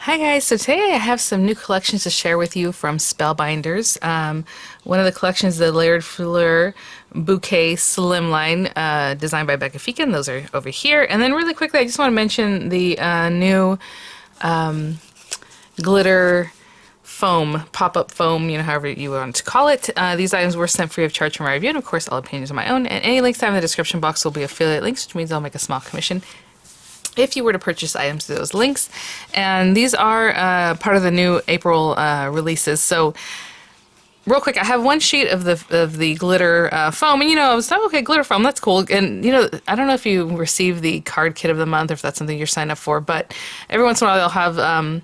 Hi guys, so today I have some new collections to share with you from Spellbinders. One of the collections is the Layered Fleur Bouquet Slimline, designed by Becca Feekin. Those are over here. And then really quickly, I just want to mention the new glitter foam, pop-up foam, however you want to call it. These items were sent free of charge from my review, and of course all opinions are my own. And any links I have in the description box will be affiliate links, which means I'll make a small commission if you were to purchase items through those links. And these are part of the new April releases. So real quick, I have one sheet of the glitter foam, and I was like, okay, glitter foam, that's cool. And I don't know if you receive the card kit of the month or if that's something you're signed up for, but every once in a while they'll have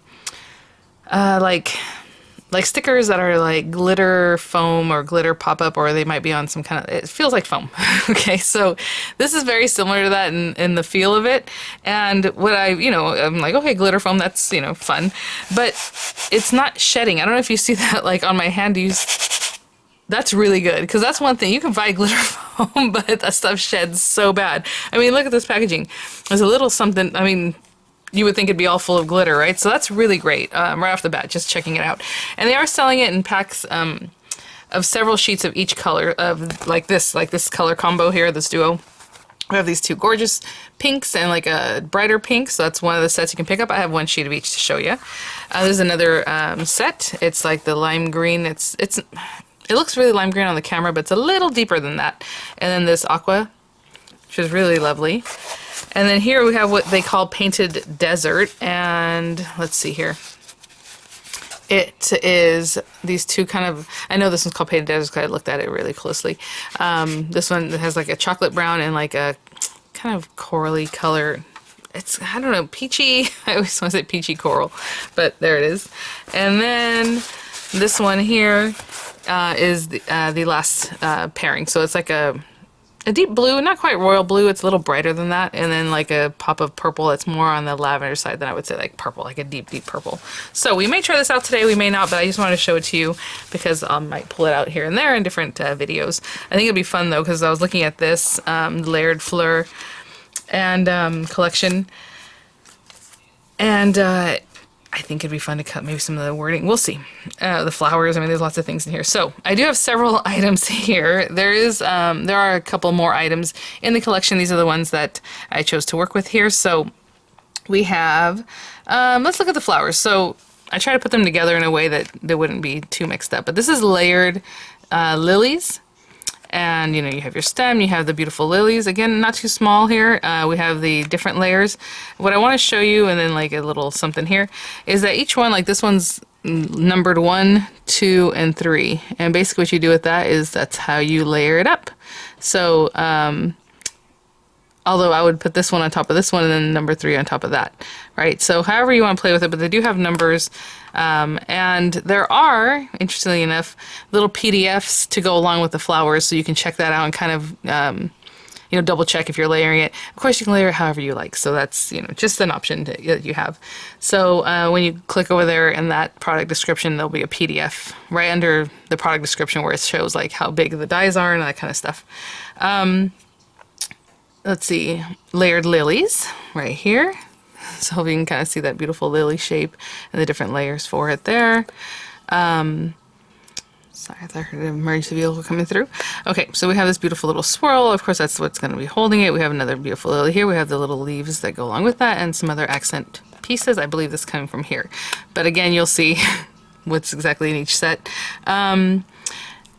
like stickers that are like glitter foam or glitter pop-up, or they might be on some kind of, it feels like foam. Okay, so this is very similar to that in the feel of it. And what I'm like, okay, glitter foam, that's, fun. But it's not shedding. I don't know if you see that like on my hand use. That's really good, because that's one thing. You can buy glitter foam, but that stuff sheds so bad. I mean, look at this packaging. There's a little something, you would think it'd be all full of glitter, right? So that's really great, right off the bat, just checking it out. And they are selling it in packs of several sheets of each color, of like this color combo here, this duo. We have these two gorgeous pinks and like a brighter pink, so that's one of the sets you can pick up. I have one sheet of each to show you. There's another set. It's like the lime green. It looks really lime green on the camera, but it's a little deeper than that. And then this aqua, which is really lovely. And then here we have what they call Painted Desert, and let's see here. It is these two kind of, I know this one's called Painted Desert because I looked at it really closely. This one has like a chocolate brown and like a kind of corally color. It's, I don't know, peachy. I always want to say peachy coral, but there it is. And then this one here is the last pairing. So it's like a deep blue, not quite royal blue, it's a little brighter than that, and then like a pop of purple. It's more on the lavender side than I would say like purple, like a deep, deep purple. So we may try this out today, we may not, but I just wanted to show it to you because I might pull it out here and there in different videos. I think it'd be fun though, because I was looking at this Layered Fleur and collection, and I think it'd be fun to cut maybe some of the wording. We'll see. The flowers, there's lots of things in here. So I do have several items here. There are a couple more items in the collection. These are the ones that I chose to work with here. So we have, let's look at the flowers. So I try to put them together in a way that they wouldn't be too mixed up. But this is layered lilies. And, you have your stem, you have the beautiful lilies. Again, not too small here. We have the different layers. What I want to show you, and then like a little something here, is that each one, like this one's numbered 1, 2, and 3. And basically what you do with that is that's how you layer it up. So, although I would put this one on top of this one and then number 3 on top of that, right? So however you want to play with it, but they do have numbers. And there are, interestingly enough, little PDFs to go along with the flowers, so you can check that out and kind of, double check if you're layering it. Of course, you can layer it however you like, so that's, just an option that you have. So when you click over there in that product description, there'll be a PDF right under the product description where it shows like how big the dies are and that kind of stuff. Let's see, layered lilies right here. So you can kind of see that beautiful lily shape and the different layers for it there. Sorry, I thought I heard an emergency vehicle coming through. Okay, so we have this beautiful little swirl. Of course, that's what's going to be holding it. We have another beautiful lily here. We have the little leaves that go along with that and some other accent pieces. I believe this is coming from here. But again, you'll see what's exactly in each set. And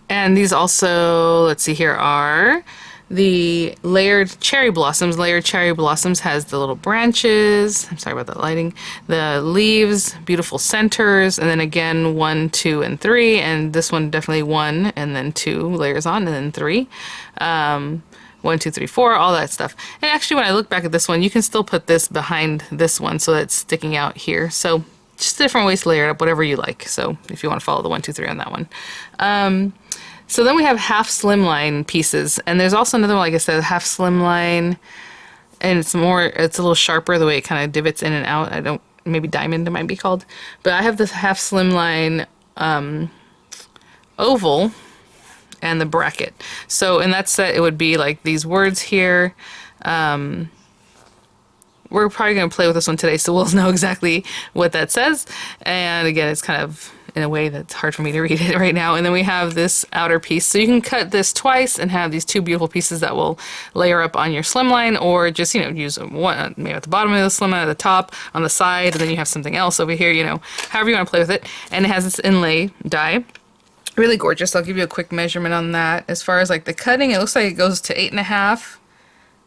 these also, let's see here, are the layered cherry blossoms. Layered cherry blossoms has the little branches, I'm sorry about that lighting, the leaves, beautiful centers, and then again 1, 2, and 3, and this one definitely 1 and then 2 layers on and then 3. 1, 2, 3, 4, all that stuff. And actually when I look back at this one, you can still put this behind this one so it's sticking out here. So just different ways to layer it up, whatever you like. So if you want to follow the 1, 2, 3 on that one. So then we have half slimline pieces, and there's also another one, like I said, half slimline, and it's a little sharper the way it kind of divots in and out. Maybe diamond it might be called. But I have this half slimline oval and the bracket. So in that set, it would be like these words here, we're probably going to play with this one today, so we'll know exactly what that says. And again, it's kind of in a way that's hard for me to read it right now. And then we have this outer piece. So you can cut this twice and have these two beautiful pieces that will layer up on your slimline, or just, you know, use one maybe at the bottom of the slimline, at the top, on the side, and then you have something else over here, you know, however you want to play with it. And it has this inlay die. Really gorgeous. I'll give you a quick measurement on that. As far as like the cutting, it looks like it goes to 8.5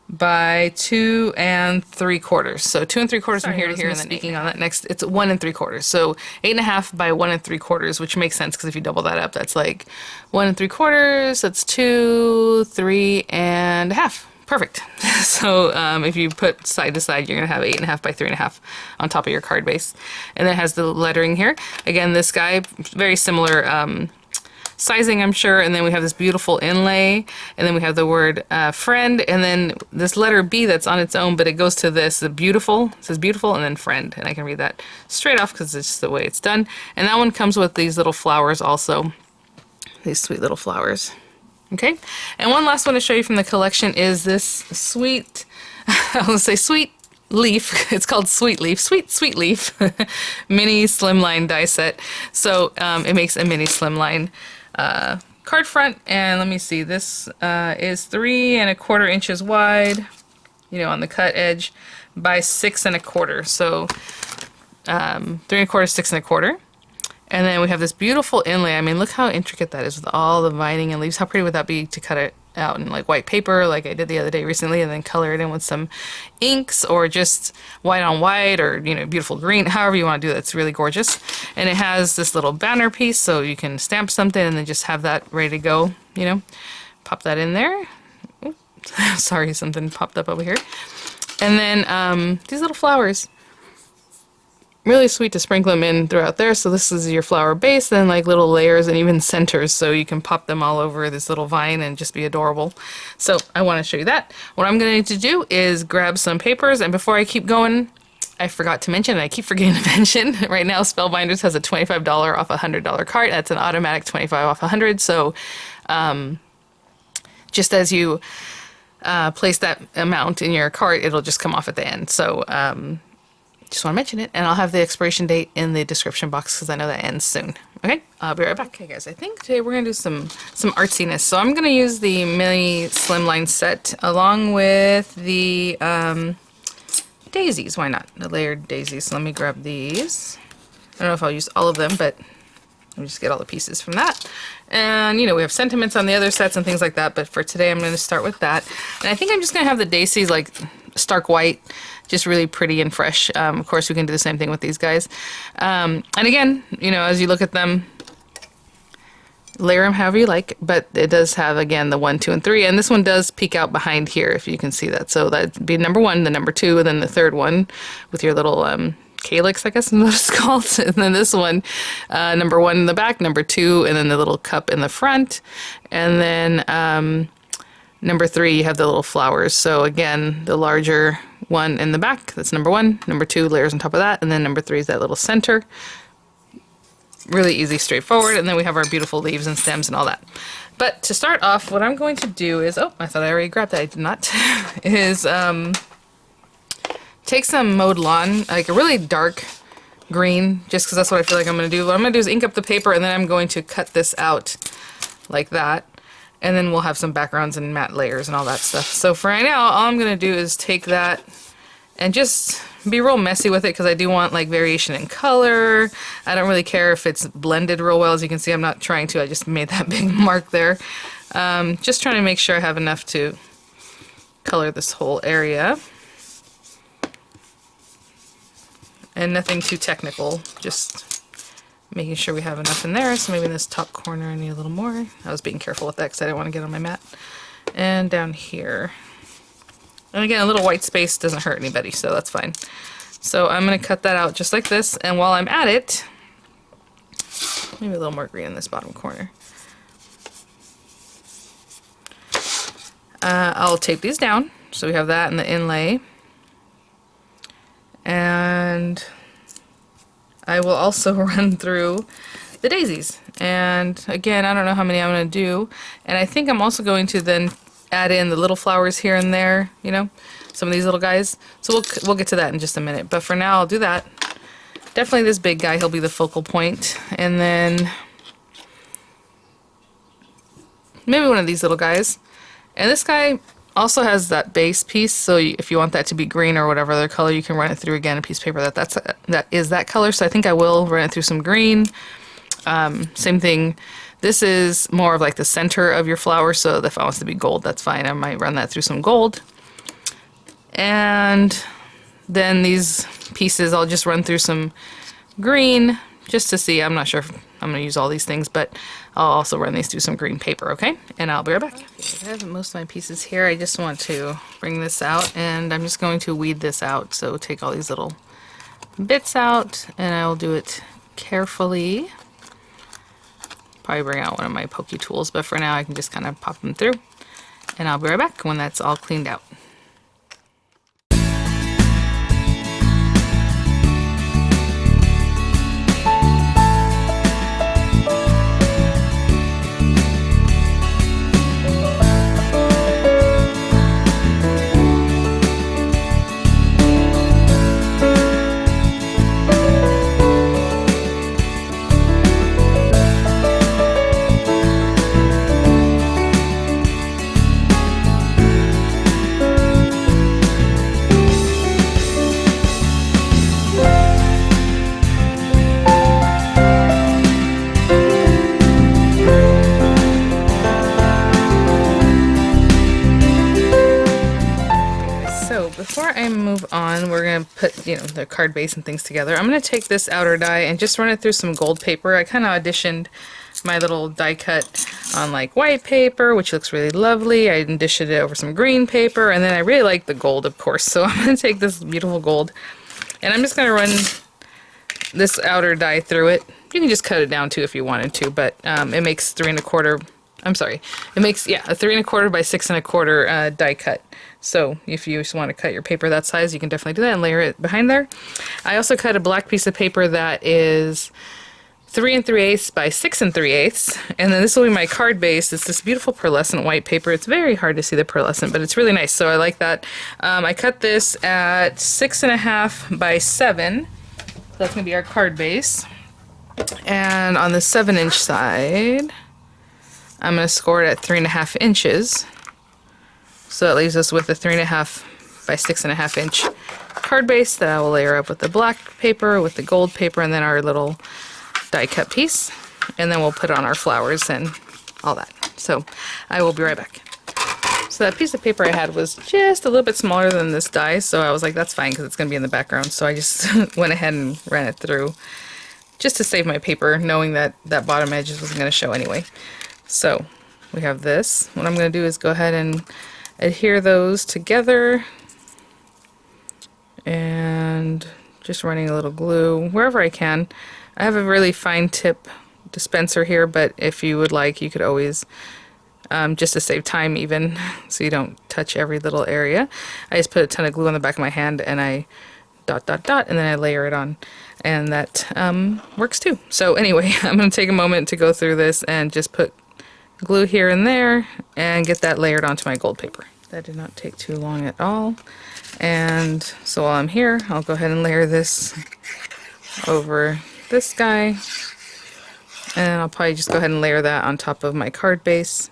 by 2 3/4. So 2 3/4 from here to here, and then speaking on that next, it's 1 3/4. So 8.5 by 1 3/4, which makes sense because if you double that up, that's like 1 3/4. That's 2 3.5. Perfect. So if you put side to side, you're gonna have 8.5 by 3.5 on top of your card base, and then it has the lettering here. Again, this guy very similar. Sizing, I'm sure, and then we have this beautiful inlay, and then we have the word friend, and then this letter B that's on its own, but it goes to this, the beautiful, it says beautiful, and then friend, and I can read that straight off because it's just the way it's done. And that one comes with these little flowers also, these sweet little flowers. Okay, and one last one to show you from the collection is this sweet, I will say sweet leaf. It's called Sweet Leaf, Sweet Leaf, mini slimline die set. So it makes a mini slimline card front, and let me see, this is 3 1/4 inches wide, you know, on the cut edge, by 6 1/4. So 3 1/4, 6 1/4. And then we have this beautiful inlay. I mean, look how intricate that is with all the vining and leaves. How pretty would that be to cut it out in like white paper like I did the other day recently, and then color it in with some inks, or just white on white, or, you know, beautiful green, however you want to do that. It's really gorgeous. And it has this little banner piece, so you can stamp something and then just have that ready to go, you know. Pop that in there. Oops. Sorry, something popped up over here. And then these little flowers. Really sweet to sprinkle them in throughout there. So this is your flower base, then like little layers and even centers, so you can pop them all over this little vine and just be adorable. So I want to show you that. What I'm going to need to do is grab some papers, and before I keep going, I forgot to mention, and I keep forgetting to mention, right now Spellbinders has a $25 off a $100 cart. That's an automatic 25 off 100. So just as you place that amount in your cart, it'll just come off at the end. So just want to mention it, and I'll have the expiration date in the description box because I know that ends soon. Okay, I'll be right back. Okay guys, I think today we're going to do some artsiness. So I'm going to use the mini slimline set along with the daisies. Why not? The layered daisies. So let me grab these. I don't know if I'll use all of them, but let me just get all the pieces from that. And, you know, we have sentiments on the other sets and things like that, but for today I'm going to start with that. And I think I'm just going to have the daisies like stark white, just really pretty and fresh. Of course, we can do the same thing with these guys. And again, you know, as you look at them, layer them however you like, but it does have, again, the 1, 2, and 3, and this one does peek out behind here, if you can see that. So that'd be number 1, the number 2, and then the third one with your little calyx, I guess is what it's called. And then this one, number 1 in the back, number 2, and then the little cup in the front. And then number 3, you have the little flowers. So again, the larger one in the back, that's number 1. Number 2, layers on top of that. And then number 3 is that little center. Really easy, straightforward. And then we have our beautiful leaves and stems and all that. But to start off, what I'm going to do is, oh, I thought I already grabbed that. I did not. is take some mowed lawn, like a really dark green, just because that's what I feel like I'm going to do. What I'm going to do is ink up the paper, and then I'm going to cut this out like that. And then we'll have some backgrounds and matte layers and all that stuff. So for right now, all I'm going to do is take that and just be real messy with it, because I do want like variation in color. I don't really care if it's blended real well. As you can see, I'm not trying to. I just made that big mark there. Just trying to make sure I have enough to color this whole area. And nothing too technical, just making sure we have enough in there. So maybe in this top corner I need a little more. I was being careful with that because I didn't want to get on my mat. And down here. And again, a little white space doesn't hurt anybody, so that's fine. So I'm going to cut that out just like this, and while I'm at it, maybe a little more green in this bottom corner. I'll tape these down, so we have that in the inlay. And I will also run through the daisies. And again, I don't know how many I'm going to do. And I think I'm also going to then add in the little flowers here and there, you know. some of these little guys. So we'll get to that in just a minute. But for now, I'll do that. Definitely this big guy, he'll be the focal point. And then maybe one of these little guys. And this guy also has that base piece, so if you want that to be green or whatever other color, you can run it through again, a piece of paper that is that color. So I think I will run it through some green. Same thing. This is more of like the center of your flower, so if I want it to be gold, that's fine. I might run that through some gold. And then these pieces, I'll just run through some green just to see. I'm not sure if I'm going to use all these things, but I'll also run these through some green paper, okay? And I'll be right back. Okay, I have most of my pieces here. I just want to bring this out, and I'm just going to weed this out. So take all these little bits out, and I will do it carefully. Probably bring out one of my pokey tools, but for now I can just kind of pop them through, and I'll be right back when that's all cleaned out. Before I move on, we're going to put, the card base and things together. I'm going to take this outer die and just run it through some gold paper. I kind of auditioned my little die cut on like white paper, which looks really lovely. I auditioned it over some green paper, and then I really like the gold, of course. So I'm going to take this beautiful gold, and I'm just going to run this outer die through it. You can just cut it down too if you wanted to, but it makes 3 1/4. I'm sorry. It makes, a 3 1/4 by 6 1/4 die cut. So if you just want to cut your paper that size, you can definitely do that and layer it behind there. I also cut a black piece of paper that is 3 3/8 by 6 3/8, and then this will be my card base. It's this beautiful pearlescent white paper. It's very hard to see the pearlescent, but it's really nice, so I like that. I cut this at 6 1/2 by 7. So that's going to be our card base. And on the 7-inch side, I'm going to score it at 3 1/2 inches. So that leaves us with a 3 1/2 by 6 1/2 inch card base that I will layer up with the black paper, with the gold paper, and then our little die cut piece. And then we'll put on our flowers and all that. So I will be right back. So that piece of paper I had was just a little bit smaller than this die, so I was like, that's fine because it's going to be in the background. So I just went ahead and ran it through just to save my paper, knowing that that bottom edge wasn't going to show anyway. So we have this. What I'm going to do is go ahead and adhere those together, and just running a little glue wherever I can. I have a really fine tip dispenser here, but if you would like, you could always, just to save time even, so you don't touch every little area, I just put a ton of glue on the back of my hand, and I dot, dot, dot, and then I layer it on, and that works too. So anyway, I'm going to take a moment to go through this and just put glue here and there and get that layered onto my gold paper. That did not take too long at all. And so while I'm here, I'll go ahead and layer this over this guy, and I'll probably just go ahead and layer that on top of my card base.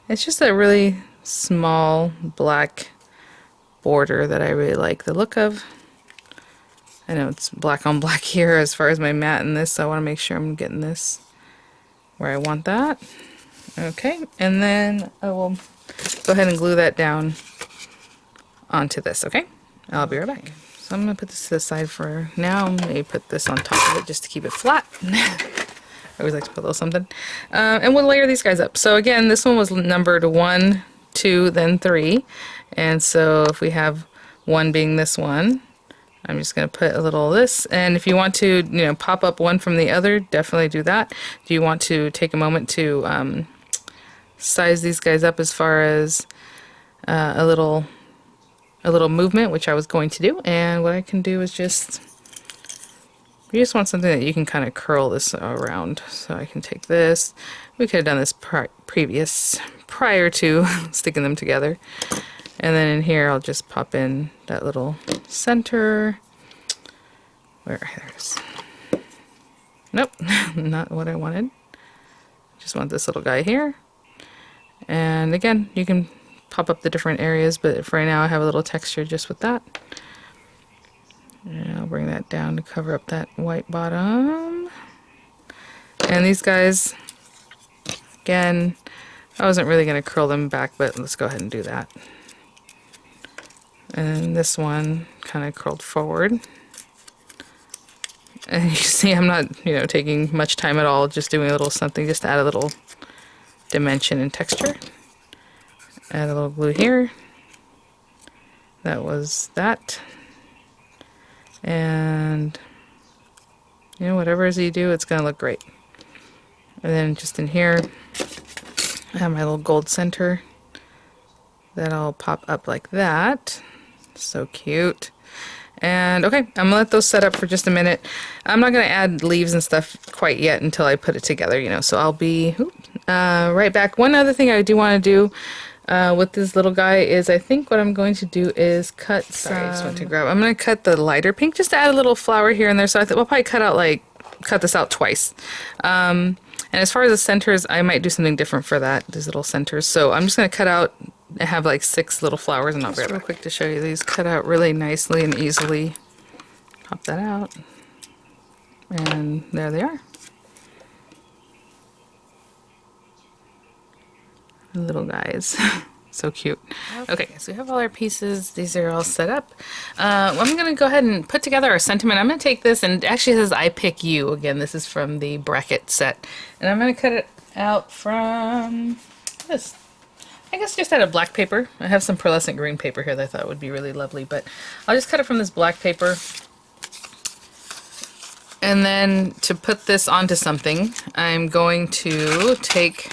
It's just a really small black border that I really like the look of. I know it's black on black here as far as my mat and this, so I want to make sure I'm getting this where I want that. Okay, and then I will go ahead and glue that down onto this, okay? I'll be right back. So I'm going to put this to the side for now. Maybe put this on top of it just to keep it flat. I always like to put a little something. And we'll layer these guys up. So again, this one was numbered 1, 2, then 3. And so if we have 1 being this one, I'm just going to put a little of this. And if you want to, pop up one from the other, definitely do that. Do you want to take a moment to size these guys up as far as a little movement, which I was going to do, and what I can do is you just want something that you can kind of curl this around. So I can take this. We could have done this prior to sticking them together. And then in here, I'll just pop in that little center. Where, there it is. Nope, not what I wanted. Just want this little guy here. And again, you can pop up the different areas, but for right now I have a little texture just with that. And I'll bring that down to cover up that white bottom. And these guys, again, I wasn't really going to curl them back, but let's go ahead and do that. And this one kind of curled forward. And you see I'm not, taking much time at all, just doing a little something just to add a little dimension and texture. Add a little glue here. That was that. And, whatever it is you do, it's going to look great. And then just in here, I have my little gold center that I'll pop up like that. So cute. And okay, I'm gonna let those set up for just a minute. I'm not gonna add leaves and stuff quite yet until I put it together, so I'll be right back. One other thing I do want to do with this little guy is I think what I'm going to do is cut some... Sorry, I just went to grab... I'm going to cut the lighter pink just to add a little flower here and there. So I think we'll probably cut this out twice. And as far as the centers, I might do something different for that, these little centers. So I'm just going to cut out, I have like 6 little flowers, and I'll grab real quick to show you. These cut out really nicely and easily. Pop that out. And there they are. Little guys. So cute. Okay, so we have all our pieces. These are all set up. I'm going to go ahead and put together our sentiment. I'm going to take this, and actually it says I Pick You. Again, this is from the bracket set. And I'm going to cut it out from this. I guess just out of black paper. I have some pearlescent green paper here that I thought would be really lovely, but I'll just cut it from this black paper. And then to put this onto something, I'm going to take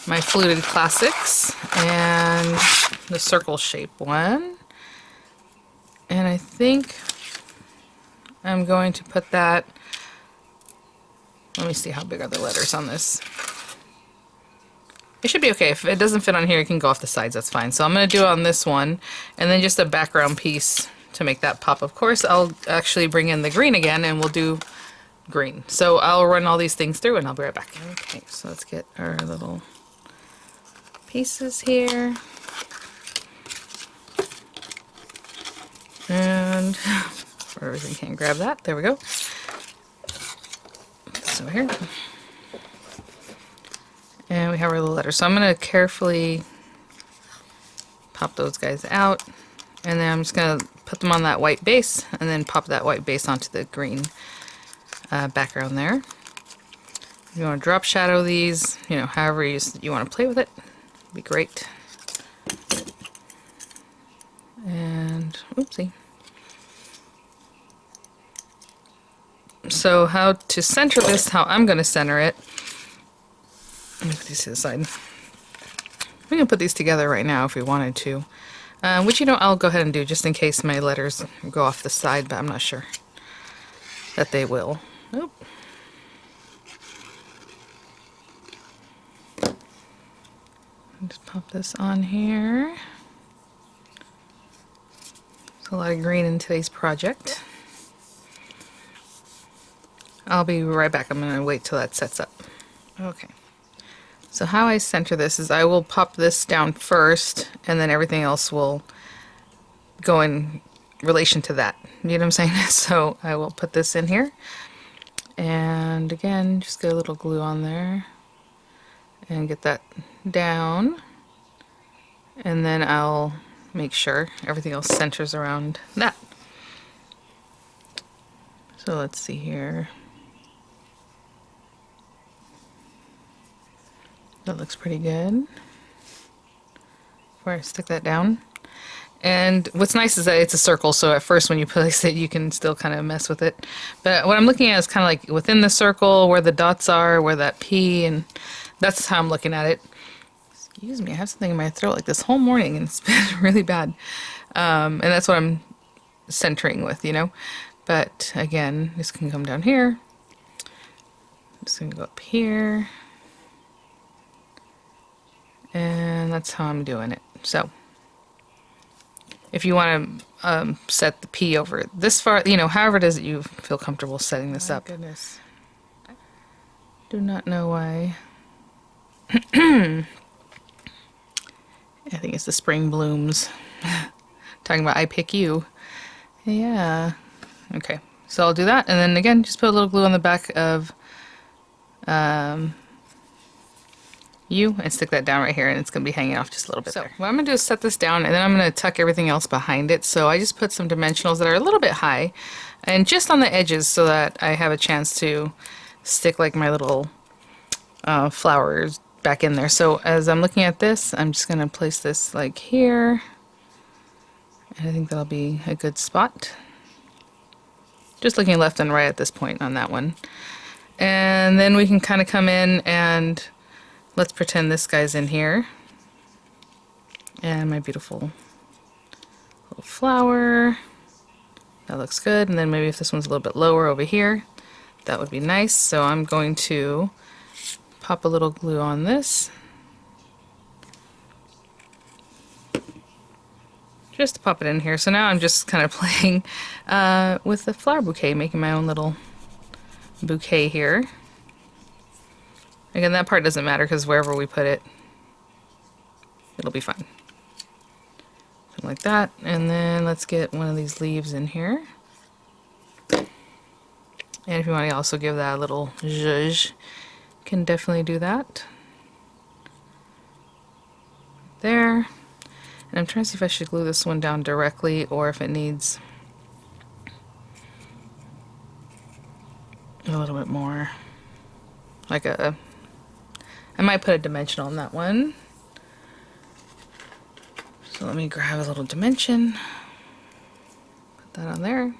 my Fluted Classics and the circle shape one. And I think I'm going to put that, let me see how big are the letters on this. It should be okay. If it doesn't fit on here, it can go off the sides, that's fine. So I'm going to do it on this one, and then just a background piece to make that pop. Of course, I'll actually bring in the green again, and we'll do green. So I'll run all these things through, and I'll be right back. Okay, so let's get our little pieces here. And where everything can grab that. There we go. So here. And we have our little letters. So I'm going to carefully pop those guys out. And then I'm just going to put them on that white base and then pop that white base onto the green background there. If you want to drop shadow these, however you want to play with it, it'd be great. And, oopsie. So how to center this, how I'm going to center it. Let me put these to the side. We can put these together right now if we wanted to. Which, I'll go ahead and do just in case my letters go off the side, but I'm not sure that they will. Oop. Just pop this on here. There's a lot of green in today's project. I'll be right back. I'm going to wait till that sets up. Okay. So how I center this is I will pop this down first, and then everything else will go in relation to that. You know what I'm saying? So I will put this in here. And again, just get a little glue on there. And get that down. And then I'll make sure everything else centers around that. So let's see here. That looks pretty good. Before I stick that down. And what's nice is that it's a circle, so at first when you place it, you can still kind of mess with it. But what I'm looking at is kind of like within the circle, where the dots are, where that P, and that's how I'm looking at it. Excuse me, I have something in my throat like this whole morning, and it's been really bad. And that's what I'm centering with, But again, this can come down here. This can go up here. And that's how I'm doing it. So if you want to set the P over it this far, you know, however it is that you feel comfortable setting this up. Goodness. Do not know why. I think it's the spring blooms. Talking about I pick you. Yeah. Okay. So I'll do that, and then again, just put a little glue on the back of you and stick that down right here, and it's going to be hanging off just a little bit there. What I'm going to do is set this down, and then I'm going to tuck everything else behind it. So I just put some dimensionals that are a little bit high and just on the edges so that I have a chance to stick like my little flowers back in there. So as I'm looking at this, I'm just going to place this like here, and I think that'll be a good spot. Just looking left and right at this point on that one. And then we can kind of come in and let's pretend this guy's in here. And my beautiful little flower. That looks good. And then maybe if this one's a little bit lower over here, that would be nice. So I'm going to pop a little glue on this. Just to pop it in here. So now I'm just kind of playing with the flower bouquet, making my own little bouquet here. Again, that part doesn't matter because wherever we put it, it'll be fine. Something like that. And then let's get one of these leaves in here. And if you want to also give that a little zhuzh, you can definitely do that. There. And I'm trying to see if I should glue this one down directly or if it needs a little bit more. Like I might put a dimensional on that one. So let me grab a little dimension. Put that on there.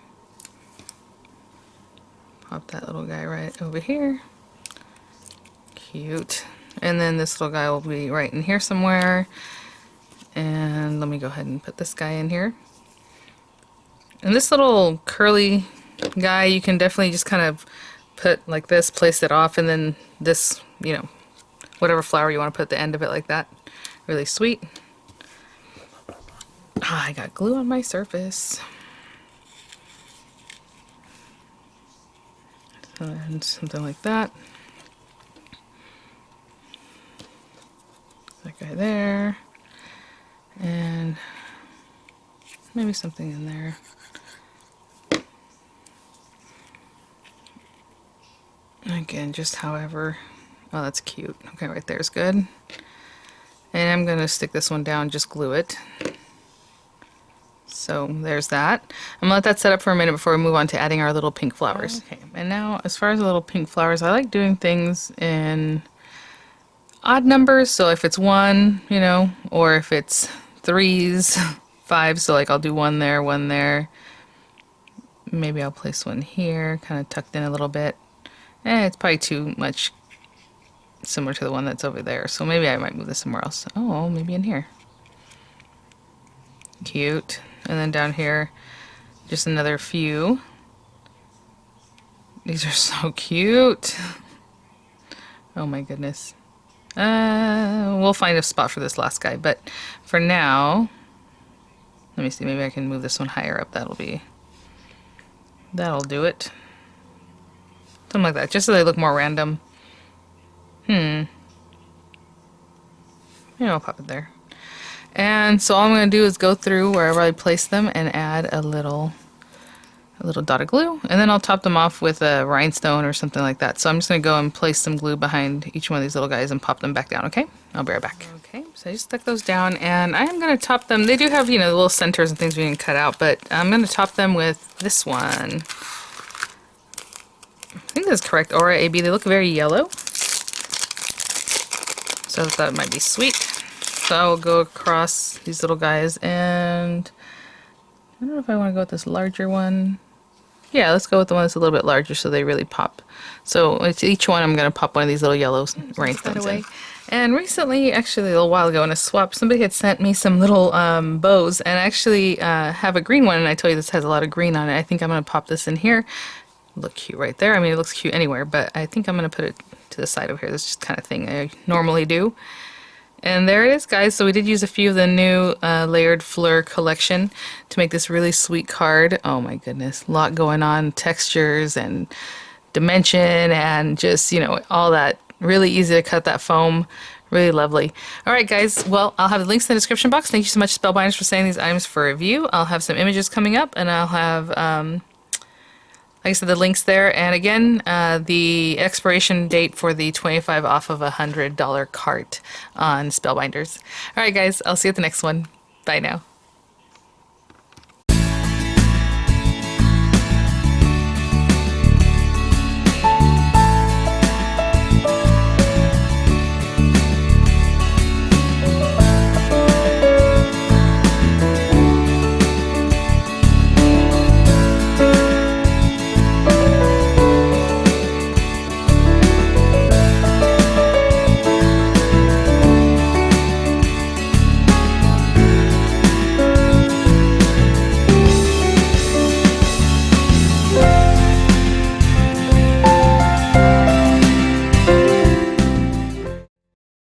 Pop that little guy right over here. Cute. And then this little guy will be right in here somewhere. And let me go ahead and put this guy in here. And this little curly guy, you can definitely just kind of put like this, place it off, and then this, you know, whatever flower you want to put at the end of it like that. Really sweet. Ah, I got glue on my surface. And something like that. That guy there. And maybe something in there. Again, just however. Oh, that's cute. Okay, right there is good. And I'm going to stick this one down, just glue it. So there's that. I'm going to let that set up for a minute before we move on to adding our little pink flowers. Okay, and now as far as the little pink flowers, I like doing things in odd numbers. So if it's 1, you know, or if it's 3s, 5s, so like I'll do 1 there. Maybe I'll place one here, kind of tucked in a little bit. It's probably too much similar to the one that's over there, so maybe I might move this somewhere else. Oh, maybe in here. Cute. And then down here, just another few. These are so cute. Oh my goodness. We'll find a spot for this last guy, but for now, let me see, maybe I can move this one higher up. That'll do it. Something like that, just so they look more random. Maybe I'll pop it there. And so all I'm going to do is go through wherever I place them and add a little dot of glue, and then I'll top them off with a rhinestone or something like that. So I'm just going to go and place some glue behind each one of these little guys and pop them back down, okay? I'll be right back. Okay, so I just stuck those down, and I am going to top them. They do have, you know, the little centers and things we can cut out, but I'm going to top them with this one. I think that's correct, Aura AB. They look very yellow, so I thought it might be sweet. So I will go across these little guys, and I don't know if I want to go with this larger one. Yeah, let's go with the one that's a little bit larger so they really pop. So with each one, I'm going to pop one of these little yellow rhinestones in. And recently, actually a little while ago in a swap, somebody had sent me some little bows, and I actually have a green one, and I told you this has a lot of green on it. I think I'm going to pop this in here. Look cute right there. I mean, it looks cute anywhere, but I think I'm going to put it to the side over here. This is just kind of thing I normally do. And there it is, guys. So we did use a few of the new layered Fleur collection to make this really sweet card. Oh my goodness, a lot going on, textures and dimension and just, you know, all that. Really easy to cut that foam. Really lovely. All right, guys. Well, I'll have the links in the description box. Thank you so much, Spellbinders, for sending these items for review. I'll have some images coming up, and I'll have, like I said, the links there. And again, the expiration date for the 25 off of $100 cart on Spellbinders. All right, guys. I'll see you at the next one. Bye now.